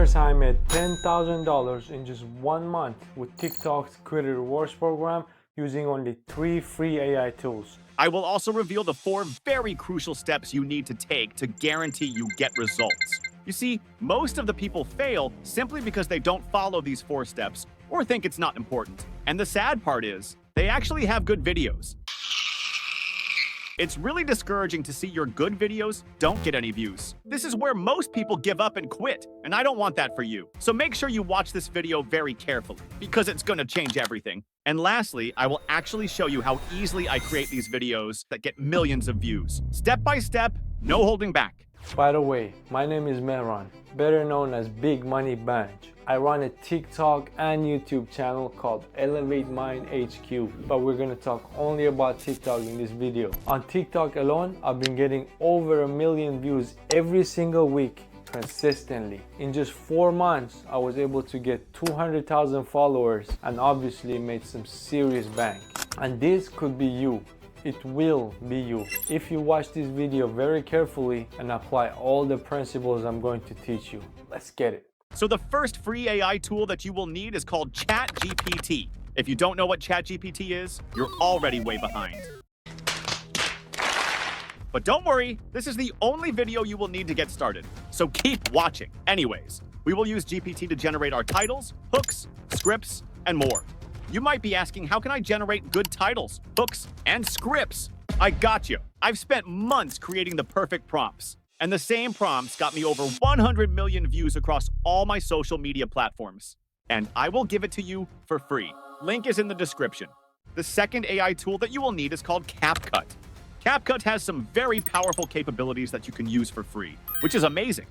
Here's how I made $10,000 in just 1 month with TikTok's Creator Rewards program using only 3 free AI tools. I will also reveal the 4 very crucial steps you need to take to guarantee you get results. You see, most of the people fail simply because they don't follow these 4 steps or think it's not important. And the sad part is, they actually have good videos. It's really discouraging to see your good videos don't get any views. This is where most people give up and quit, and I don't want that for you. So make sure you watch this video very carefully, because it's gonna change everything. And lastly, I will actually show you how easily I create these videos that get millions of views. Step by step, no holding back. By the way, my name is Mehran, better known as Big Money Banj. I run a TikTok and YouTube channel called Elevate Mind HQ, but we're gonna talk only about TikTok in this video. On TikTok alone, I've been getting over 1 million views every single week consistently. In just 4 months, I was able to get 200,000 followers and obviously made some serious bank. And this could be you. It will be you if you watch this video very carefully and apply all the principles I'm going to teach you. Let's get it. So the first free AI tool that you will need is called ChatGPT. If you don't know what ChatGPT is, you're already way behind. But don't worry, this is the only video you will need to get started, so keep watching. Anyways, we will use GPT to generate our titles, hooks, scripts, and more. You might be asking, how can I generate good titles, hooks, and scripts? I got you. I've spent months creating the perfect prompts, and the same prompts got me over 100 million views across all my social media platforms. And I will give it to you for free. Link is in the description. The second AI tool that you will need is called CapCut. CapCut has some very powerful capabilities that you can use for free, which is amazing.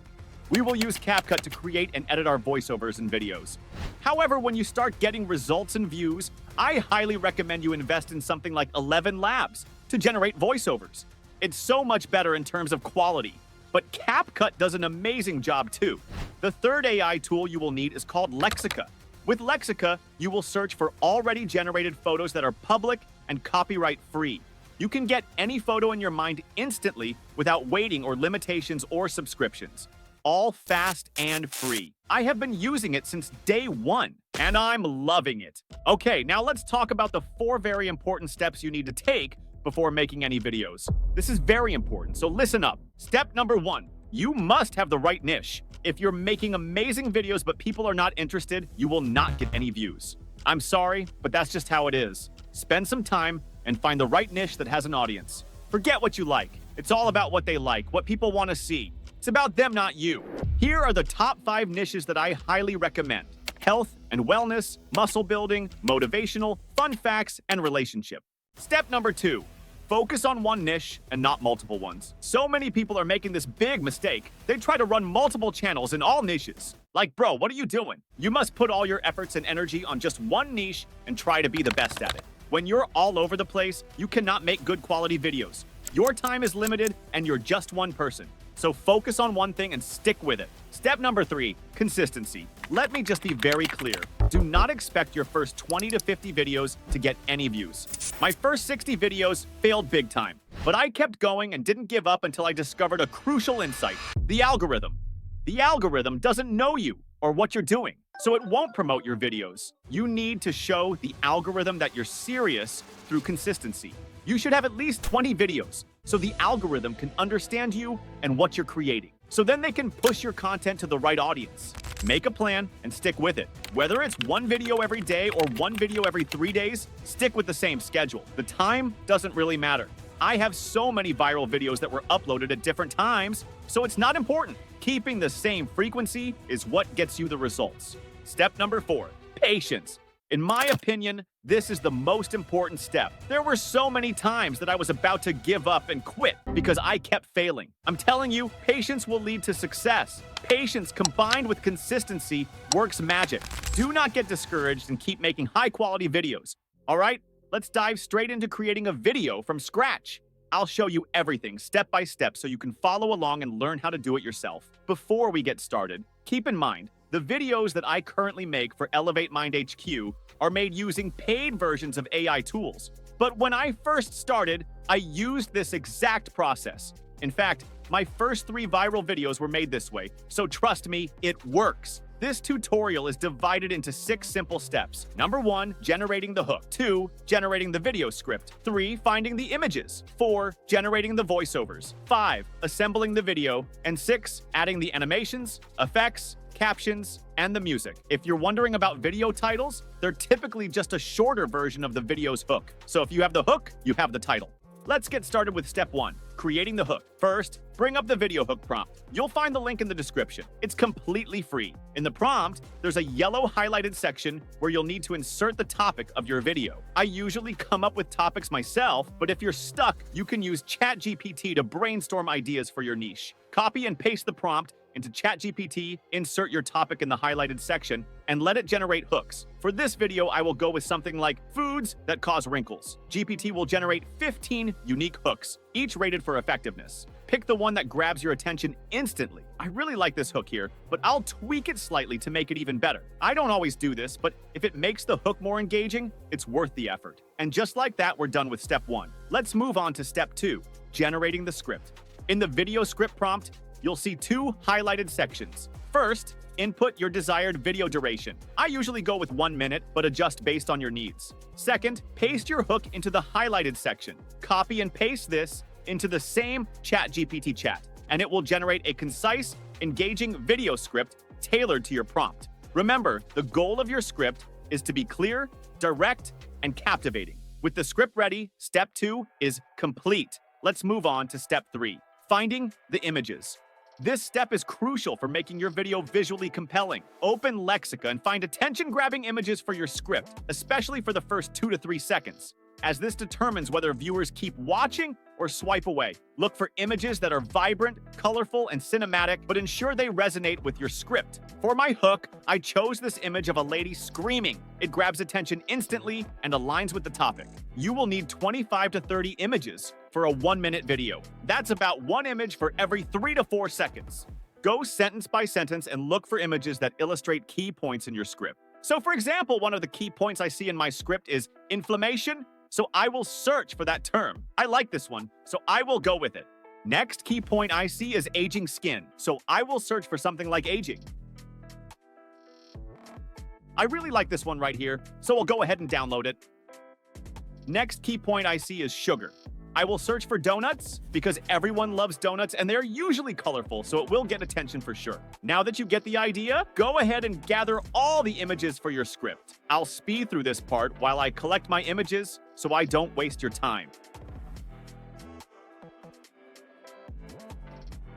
We will use CapCut to create and edit our voiceovers and videos. However, when you start getting results and views, I highly recommend you invest in something like 11 Labs to generate voiceovers. It's so much better in terms of quality, but CapCut does an amazing job too. The third AI tool you will need is called Lexica. With Lexica, you will search for already generated photos that are public and copyright free. You can get any photo in your mind instantly without waiting or limitations or subscriptions. All fast and free. I have been using it since day 1, and I'm loving it. Okay, now let's talk about the 4 very important steps you need to take before making any videos. This is very important, so listen up. Step number 1, you must have the right niche. If you're making amazing videos but people are not interested, you will not get any views. I'm sorry, but that's just how it is. Spend some time and find the right niche that has an audience. Forget what you like. It's all about what they like, what people want to see. It's about them, not you. Here are the top 5 niches that I highly recommend: health and wellness, muscle building, motivational, fun facts, and relationship. Step number 2, focus on one niche and not multiple ones. So many people are making this big mistake. They try to run multiple channels in all niches. Like, bro, what are you doing? You must put all your efforts and energy on just one niche and try to be the best at it. When you're all over the place, you cannot make good quality videos. Your time is limited and you're just one person. So focus on one thing and stick with it. Step number 3, consistency. Let me just be very clear. Do not expect your first 20 to 50 videos to get any views. My first 60 videos failed big time, but I kept going and didn't give up until I discovered a crucial insight: the algorithm. The algorithm doesn't know you or what you're doing, so it won't promote your videos. You need to show the algorithm that you're serious through consistency. You should have at least 20 videos, so the algorithm can understand you and what you're creating. So then they can push your content to the right audience. Make a plan and stick with it. Whether it's 1 video every day or 1 video every 3 days, stick with the same schedule. The time doesn't really matter. I have so many viral videos that were uploaded at different times, so it's not important. Keeping the same frequency is what gets you the results. Step number 4, patience. In my opinion, this is the most important step. There were so many times that I was about to give up and quit because I kept failing. I'm telling you, patience will lead to success. Patience combined with consistency works magic. Do not get discouraged and keep making high-quality videos. All right, let's dive straight into creating a video from scratch. I'll show you everything step by step so you can follow along and learn how to do it yourself. Before we get started, keep in mind, the videos that I currently make for Elevate Mind HQ are made using paid versions of AI tools. But when I first started, I used this exact process. In fact, My first 3 viral videos were made this way, so trust me, it works. This tutorial is divided into 6 simple steps. Number 1, generating the hook. 2, generating the video script. 3, finding the images. 4, generating the voiceovers. 5, assembling the video. And 6, adding the animations, effects, captions, and the music. If you're wondering about video titles, they're typically just a shorter version of the video's hook. So if you have the hook, you have the title. Let's get started with step 1, creating the hook. First, bring up the video hook prompt. You'll find the link in the description. It's completely free. In the prompt, there's a yellow highlighted section where you'll need to insert the topic of your video. I usually come up with topics myself, but if you're stuck, you can use ChatGPT to brainstorm ideas for your niche. Copy and paste the prompt into ChatGPT, insert your topic in the highlighted section, and let it generate hooks. For this video, I will go with something like foods that cause wrinkles. GPT will generate 15 unique hooks, each rated for effectiveness. Pick the one that grabs your attention instantly. I really like this hook here, but I'll tweak it slightly to make it even better. I don't always do this, but if it makes the hook more engaging, it's worth the effort. And just like that, we're done with step 1. Let's move on to step 2, generating the script. In the video script prompt, you'll see 2 highlighted sections. First, input your desired video duration. I usually go with 1 minute, but adjust based on your needs. Second, paste your hook into the highlighted section. Copy and paste this into the same ChatGPT chat, and it will generate a concise, engaging video script tailored to your prompt. Remember, the goal of your script is to be clear, direct, and captivating. With the script ready, step 2 is complete. Let's move on to step 3, finding the images. This step is crucial for making your video visually compelling. Open Lexica and find attention-grabbing images for your script, especially for the first 2 to 3 seconds, as this determines whether viewers keep watching or swipe away. Look for images that are vibrant, colorful, and cinematic, but ensure they resonate with your script. For my hook, I chose this image of a lady screaming. It grabs attention instantly and aligns with the topic. You will need 25 to 30 images for a 1-minute video. That's about 1 image for every 3 to 4 seconds. Go sentence by sentence and look for images that illustrate key points in your script. So for example, one of the key points I see in my script is inflammation, so I will search for that term. I like this one, so I will go with it. Next key point I see is aging skin, so I will search for something like aging. I really like this one right here, so I'll go ahead and download it. Next key point I see is sugar. I will search for donuts because everyone loves donuts and they're usually colorful, so it will get attention for sure. Now that you get the idea, go ahead and gather all the images for your script. I'll speed through this part while I collect my images so I don't waste your time.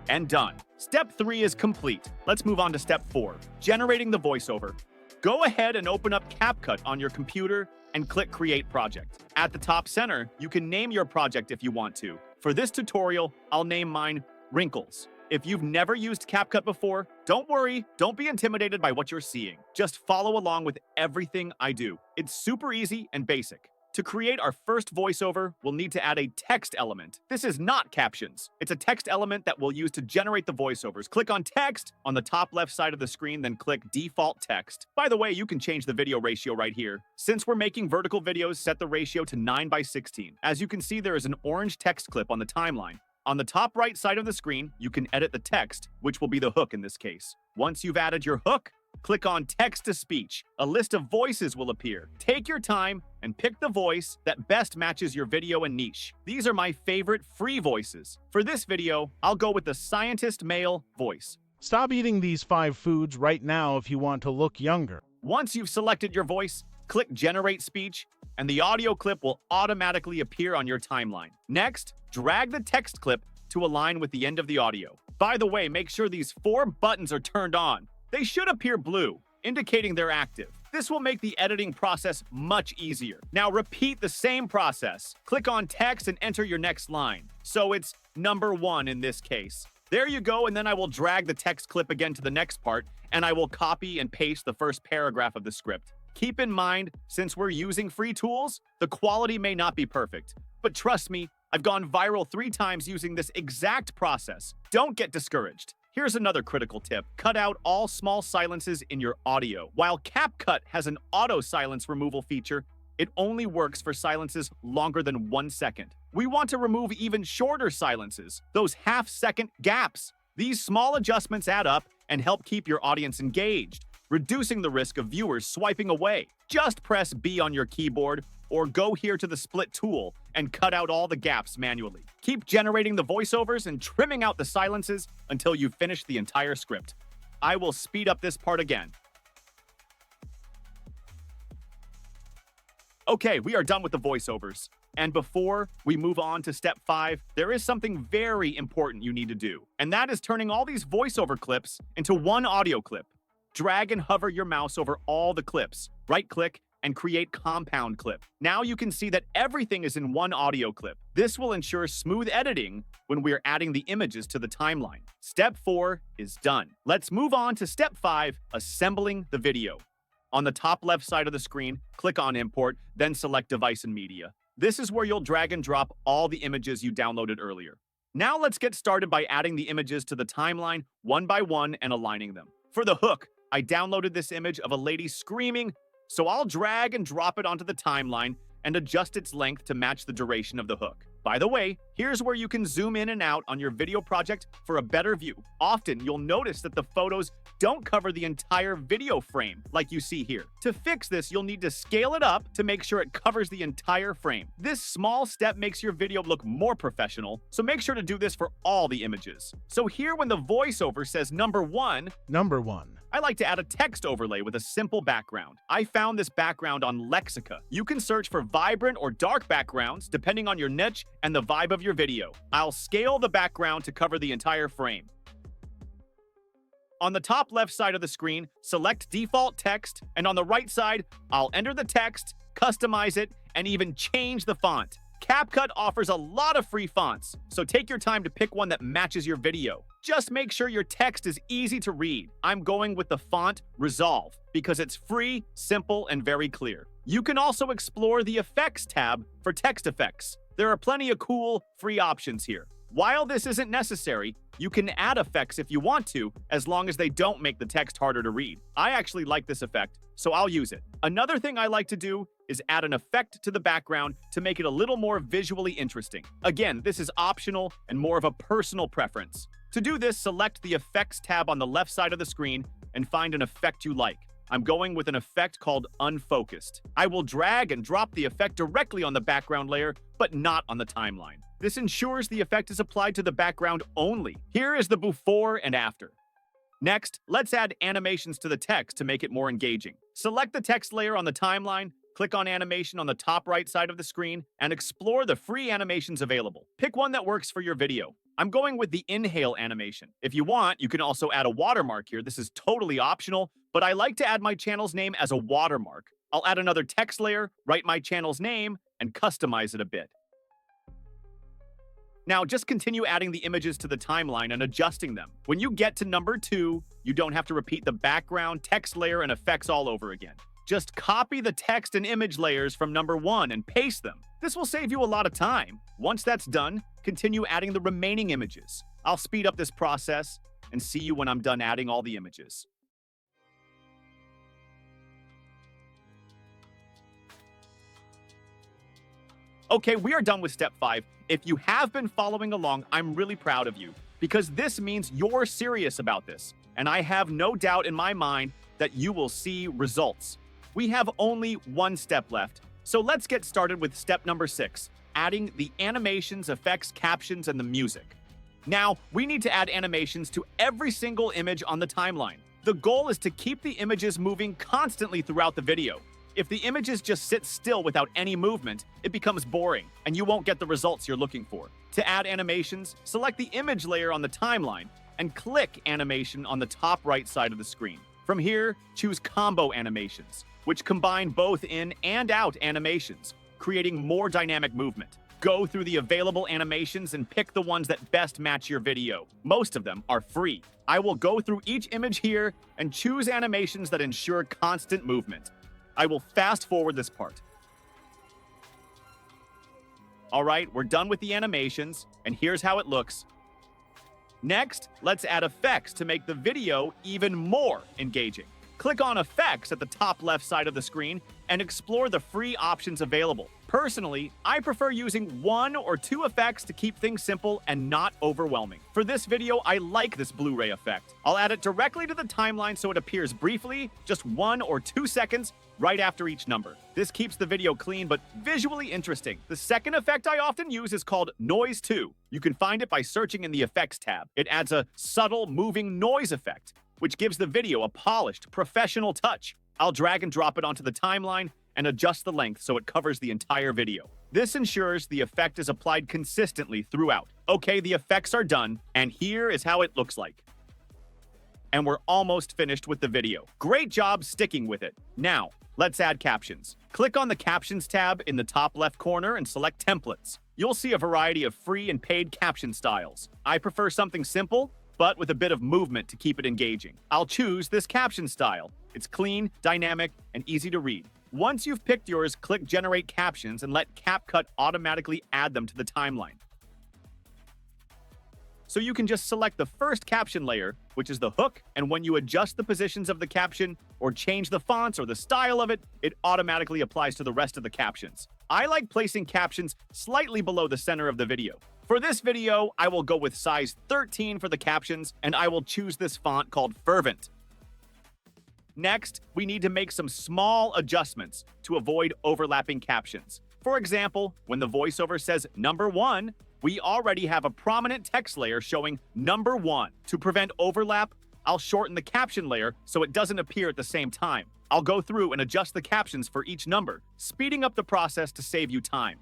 And done. Step 3 is complete. Let's move on to step 4, generating the voiceover. Go ahead and open up CapCut on your computer and click Create Project. At the top center, you can name your project if you want to. For this tutorial, I'll name mine Wrinkles. If you've never used CapCut before, don't worry, don't be intimidated by what you're seeing. Just follow along with everything I do. It's super easy and basic. To create our first voiceover, we'll need to add a text element. This is not captions. It's a text element that we'll use to generate the voiceovers. Click on Text on the top left side of the screen, then click Default Text. By the way, you can change the video ratio right here. Since we're making vertical videos, set the ratio to 9:16. As you can see, there is an orange text clip on the timeline. On the top right side of the screen, you can edit the text, which will be the hook in this case. Once you've added your hook, click on Text-to-Speech. A list of voices will appear. Take your time and pick the voice that best matches your video and niche. These are my favorite free voices. For this video, I'll go with the scientist male voice. Stop eating these 5 foods right now if you want to look younger. Once you've selected your voice, click Generate Speech, and the audio clip will automatically appear on your timeline. Next, drag the text clip to align with the end of the audio. By the way, make sure these 4 buttons are turned on. They should appear blue, indicating they're active. This will make the editing process much easier. Now repeat the same process. Click on text and enter your next line. So it's number 1 in this case. There you go, and then I will drag the text clip again to the next part, and I will copy and paste the first paragraph of the script. Keep in mind, since we're using free tools, the quality may not be perfect. But trust me, I've gone viral 3 times using this exact process. Don't get discouraged. Here's another critical tip. Cut out all small silences in your audio. While CapCut has an auto silence removal feature, it only works for silences longer than 1 second. We want to remove even shorter silences, those half-second gaps. These small adjustments add up and help keep your audience engaged, reducing the risk of viewers swiping away. Just press B on your keyboard or go here to the split tool and cut out all the gaps manually. Keep generating the voiceovers and trimming out the silences until you finish the entire script. I will speed up this part again. Okay, we are done with the voiceovers. And before we move on to step 5, there is something very important you need to do, and that is turning all these voiceover clips into one audio clip. Drag and hover your mouse over all the clips, right-click, and create compound clip. Now you can see that everything is in one audio clip. This will ensure smooth editing when we are adding the images to the timeline. Step 4 is done. Let's move on to step 5, assembling the video. On the top left side of the screen, click on Import, then select Device and Media. This is where you'll drag and drop all the images you downloaded earlier. Now let's get started by adding the images to the timeline one by one and aligning them. For the hook, I downloaded this image of a lady screaming, so I'll drag and drop it onto the timeline and adjust its length to match the duration of the hook. By the way, here's where you can zoom in and out on your video project for a better view. Often, you'll notice that the photos don't cover the entire video frame like you see here. To fix this, you'll need to scale it up to make sure it covers the entire frame. This small step makes your video look more professional, so make sure to do this for all the images. So here when the voiceover says number 1, I like to add a text overlay with a simple background. I found this background on Lexica. You can search for vibrant or dark backgrounds depending on your niche and the vibe of your video. I'll scale the background to cover the entire frame. On the top left side of the screen, select default text, and on the right side, I'll enter the text, customize it, and even change the font. CapCut offers a lot of free fonts, so take your time to pick one that matches your video. Just make sure your text is easy to read. I'm going with the font Resolve because it's free, simple, and very clear. You can also explore the Effects tab for text effects. There are plenty of cool, free options here. While this isn't necessary, you can add effects if you want to, as long as they don't make the text harder to read. I actually like this effect, so I'll use it. Another thing I like to do is add an effect to the background to make it a little more visually interesting. Again, this is optional and more of a personal preference. To do this, select the Effects tab on the left side of the screen and find an effect you like. I'm going with an effect called Unfocused. I will drag and drop the effect directly on the background layer, but not on the timeline. This ensures the effect is applied to the background only. Here is the before and after. Next, let's add animations to the text to make it more engaging. Select the text layer on the timeline, click on animation on the top right side of the screen, and explore the free animations available. Pick one that works for your video. I'm going with the inhale animation. If you want, you can also add a watermark here. This is totally optional, but I like to add my channel's name as a watermark. I'll add another text layer, write my channel's name, and customize it a bit. Now, just continue adding the images to the timeline and adjusting them. When you get to number 2, you don't have to repeat the background, text layer, and effects all over again. Just copy the text and image layers from number 1 and paste them. This will save you a lot of time. Once that's done, continue adding the remaining images. I'll speed up this process and see you when I'm done adding all the images. Okay, we are done with step 5. If you have been following along, I'm really proud of you because this means you're serious about this. And I have no doubt in my mind that you will see results. We have only one step left, so let's get started with step number 6, adding the animations, effects, captions, and the music. Now, we need to add animations to every single image on the timeline. The goal is to keep the images moving constantly throughout the video. If the images just sit still without any movement, it becomes boring, and you won't get the results you're looking for. To add animations, select the image layer on the timeline and click Animation on the top right side of the screen. From here, choose Combo Animations, which combine both in and out animations, creating more dynamic movement. Go through the available animations and pick the ones that best match your video. Most of them are free. I will go through each image here and choose animations that ensure constant movement. I will fast forward this part. All right, we're done with the animations, and here's how it looks. Next, let's add effects to make the video even more engaging. Click on Effects at the top left side of the screen and explore the free options available. Personally, I prefer using 1 or 2 effects to keep things simple and not overwhelming. For this video, I like this Blu-ray effect. I'll add it directly to the timeline so it appears briefly, just 1 or 2 seconds, right after each number. This keeps the video clean but visually interesting. The second effect I often use is called Noise 2. You can find it by searching in the Effects tab. It adds a subtle moving noise effect, which gives the video a polished, professional touch. I'll drag and drop it onto the timeline and adjust the length so it covers the entire video. This ensures the effect is applied consistently throughout. Okay, the effects are done, and here is how it looks like. And we're almost finished with the video. Great job sticking with it. Now, let's add captions. Click on the Captions tab in the top left corner and select Templates. You'll see a variety of free and paid caption styles. I prefer something simple, but with a bit of movement to keep it engaging. I'll choose this caption style. It's clean, dynamic, and easy to read. Once you've picked yours, click Generate Captions and let CapCut automatically add them to the timeline. So you can just select the first caption layer, which is the hook, and when you adjust the positions of the caption or change the fonts or the style of it, it automatically applies to the rest of the captions. I like placing captions slightly below the center of the video. For this video, I will go with size 13 for the captions, and I will choose this font called Fervent. Next, we need to make some small adjustments to avoid overlapping captions. For example, when the voiceover says number 1, we already have a prominent text layer showing number 1. To prevent overlap, I'll shorten the caption layer so it doesn't appear at the same time. I'll go through and adjust the captions for each number, speeding up the process to save you time.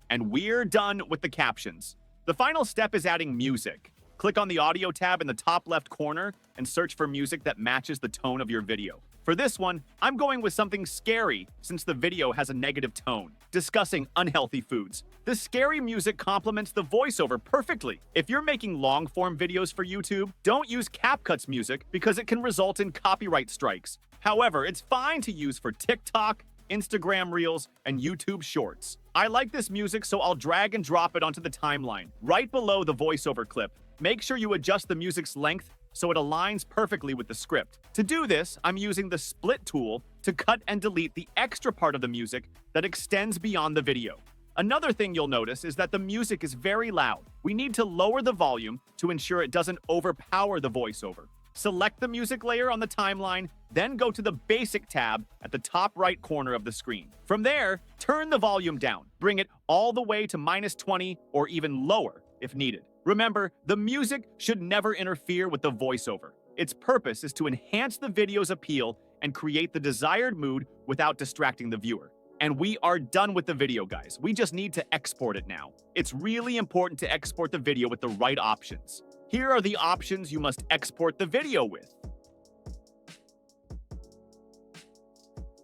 And we're done with the captions. The final step is adding music. Click on the Audio tab in the top left corner and search for music that matches the tone of your video. For this one, I'm going with something scary since the video has a negative tone, discussing unhealthy foods. The scary music complements the voiceover perfectly. If you're making long-form videos for YouTube, don't use CapCut's music because it can result in copyright strikes. However, it's fine to use for TikTok, Instagram Reels, and YouTube Shorts. I like this music, so I'll drag and drop it onto the timeline, right below the voiceover clip. Make sure you adjust the music's length so it aligns perfectly with the script. To do this, I'm using the Split tool to cut and delete the extra part of the music that extends beyond the video. Another thing you'll notice is that the music is very loud. We need to lower the volume to ensure it doesn't overpower the voiceover. Select the music layer on the timeline, then go to the Basic tab at the top right corner of the screen. From there, turn the volume down. Bring it all the way to -20 or even lower if needed. Remember, the music should never interfere with the voiceover. Its purpose is to enhance the video's appeal and create the desired mood without distracting the viewer. And we are done with the video, guys. We just need to export it now. It's really important to export the video with the right options. Here are the options you must export the video with.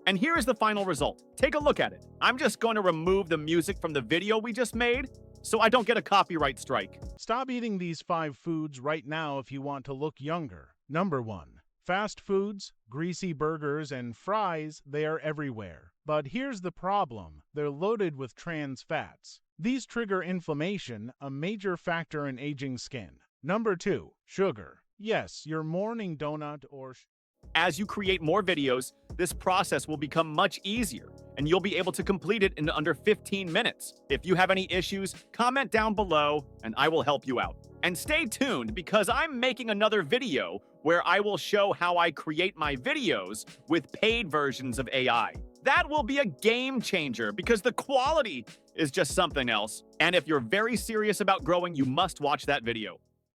And here is the final result. Take a look at it. I'm just going to remove the music from the video we just made so I don't get a copyright strike. Stop eating these 5 foods right now if you want to look younger. Number 1. Fast foods, greasy burgers, and fries, they are everywhere. But here's the problem. They're loaded with trans fats. These trigger inflammation, a major factor in aging skin. Number 2. Sugar. Yes, your morning donut or As you create more videos, this process will become much easier, and you'll be able to complete it in under 15 minutes. If you have any issues, comment down below, and I will help you out. And stay tuned, because I'm making another video where I will show how I create my videos with paid versions of AI. That will be a game changer, because the quality is just something else. And if you're very serious about growing, you must watch that video.